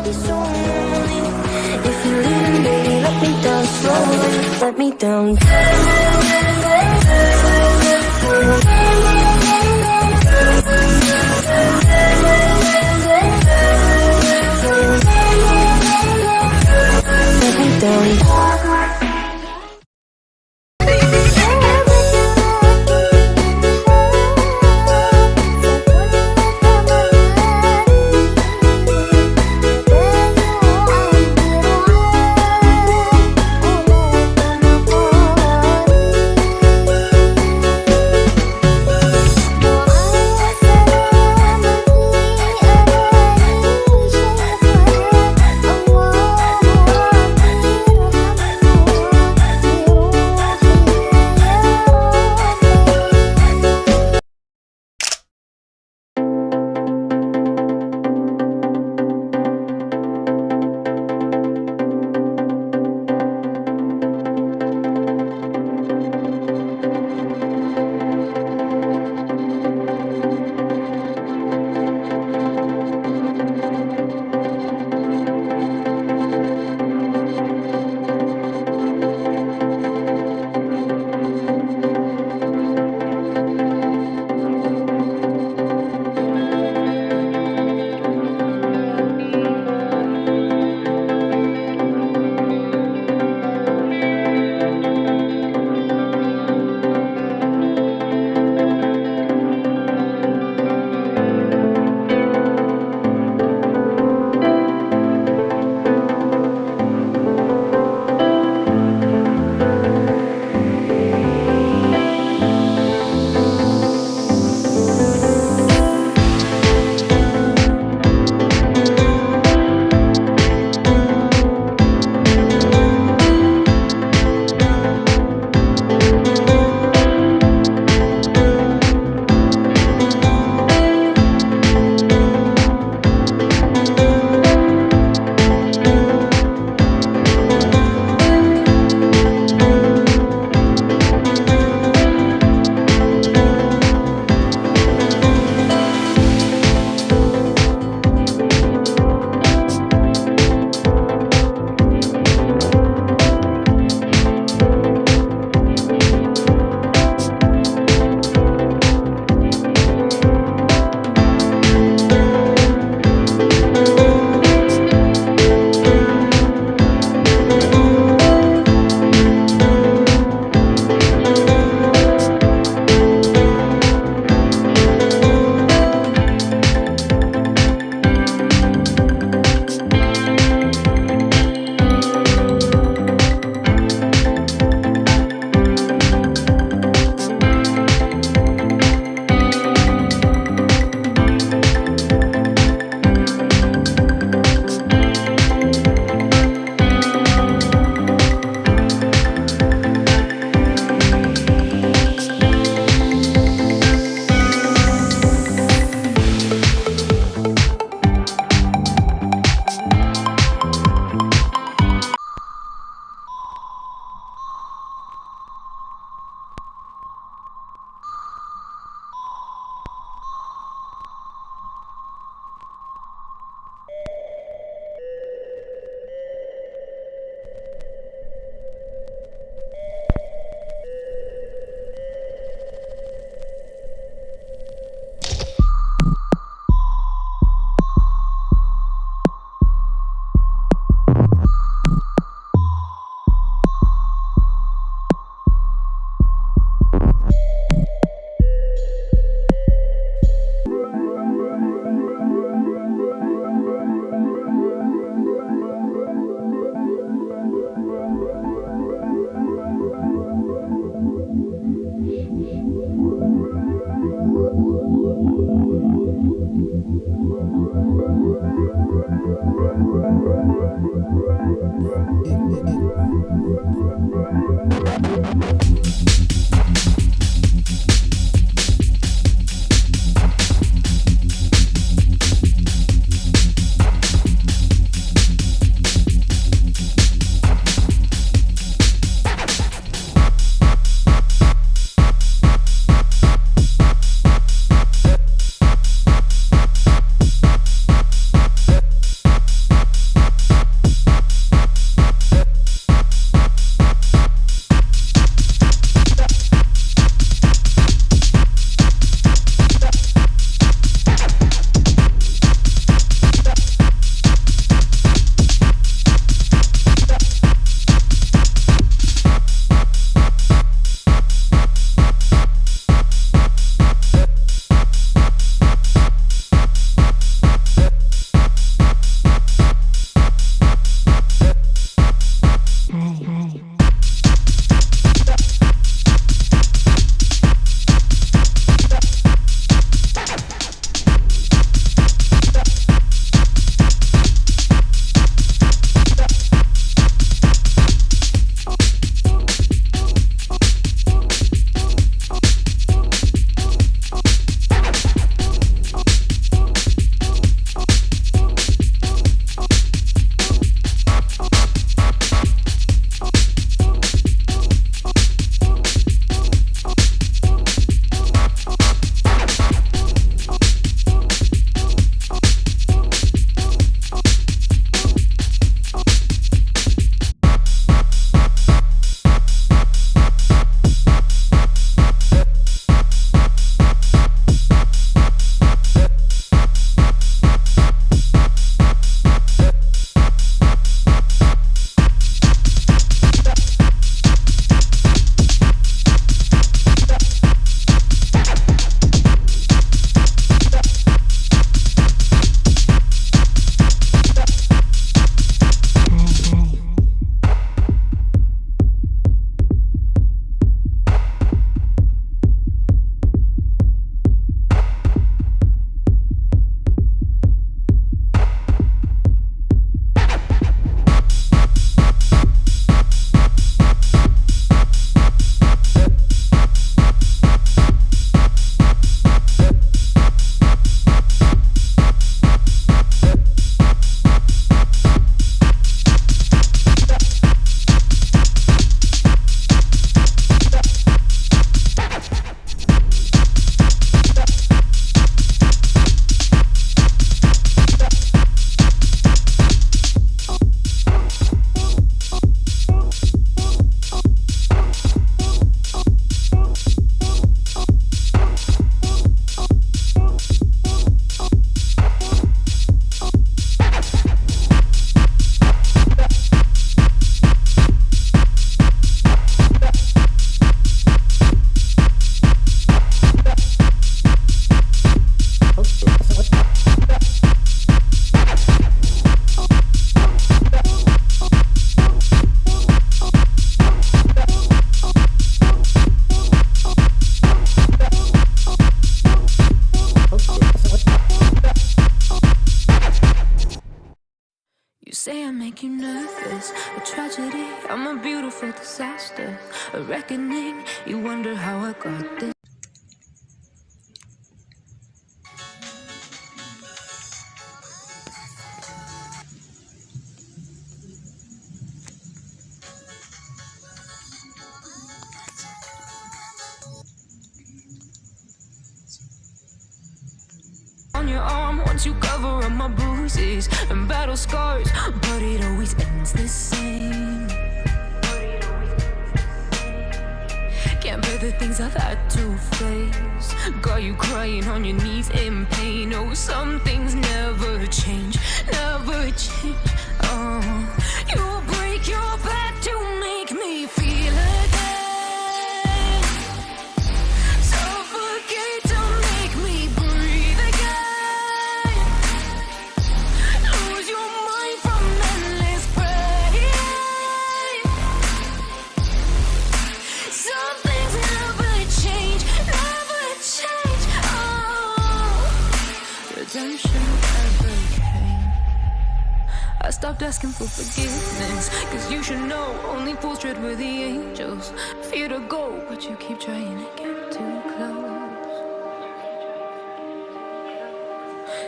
be so lonely. If you're leaving, baby, let me down slowly. Let me down. Let me down. say I make you nervous, a tragedy, I'm a beautiful disaster, a reckoning, you wonder how I got this. On your arm, once you cover up my bruises and battle scars, but it always ends the same. Can't bear the things I've had to face. Got you crying on your knees in pain. Oh, some things never change, never change. Oh, you break your back to make me feel again. Suffocate to make me breathe again. Lose your mind from endless pain. Some things never change, never change. Oh, redemption never came. I stopped asking for forgiveness, cause you should know only fools tread with the angels. Fear to go, but you keep trying to get too close.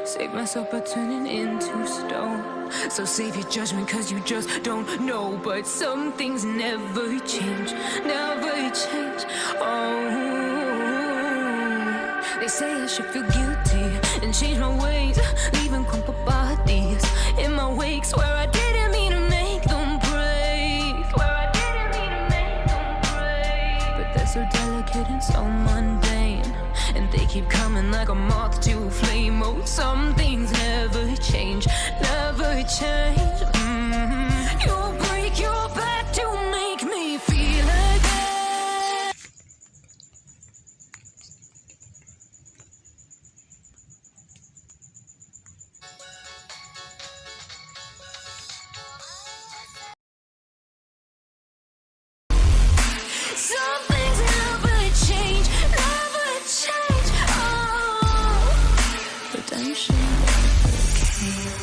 Save myself by turning into stone. So save your judgment cause you just don't know. But some things never change, never change. Oh, they say I should feel guilty and change my ways, leaving crumpled bodies in my wake. Swear I didn't mean to make them break. Swear I didn't mean to make them break. But they're so delicate and so mundane, and they keep coming like a moth to a flame. Oh, some things never change, never change. You break your back to make me feel again. Some things never change, never change. Oh, redemption never came.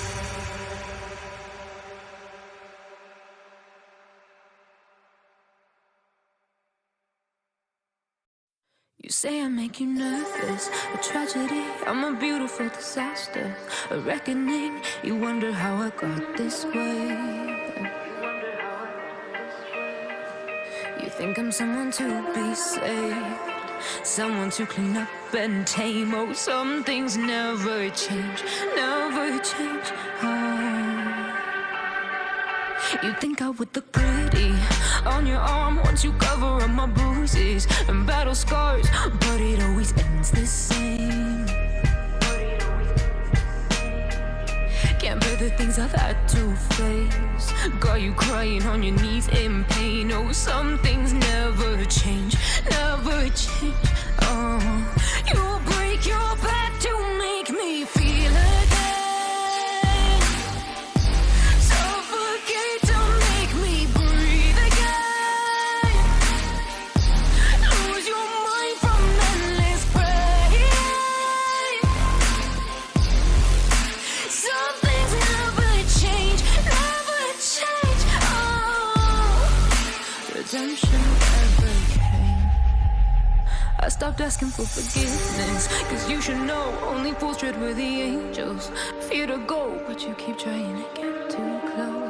You say I make you nervous, a tragedy, I'm a beautiful disaster, a reckoning, you wonder how I got this way. You think I'm someone to be saved, someone to clean up and tame. Oh, some things never change, never change. Oh, you think I would look pretty on your arm once you cover up my bruises and battle scars, but it always ends the same. Can't bear the things I've had to face. Got you crying on your knees in pain. Oh, some things never change, never change. Oh, you break your back to make me feel again. Suffocate to make me breathe again. Lose your mind from endless pain. Some things never change, never change. Oh, redemption never came. I stopped asking for forgiveness, cause you should know only fools tread with the angels. Fear to go, but you keep trying to get too close.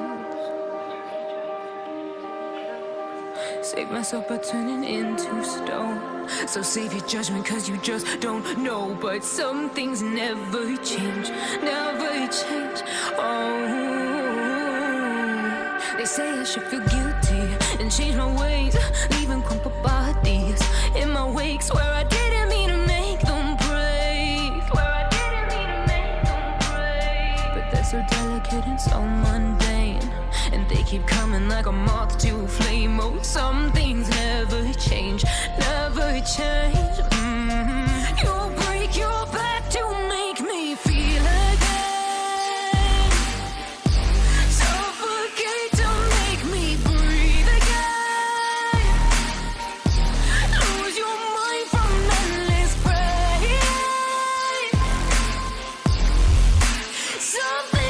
Save myself by turning into stone. So save your judgment cause you just don't know. But some things never change, never change. Oh, they say I should feel guilty and change my ways, leaving crumpled bodies in my wake. Swear I didn't mean to make them break. Swear I didn't mean to make them break. But they're so delicate and so mundane, and they keep coming like a moth to a flame. Oh, some things never change, never change. You break your back to make me feel again. Suffocate to make me breathe again. Lose your mind from endless pain. Something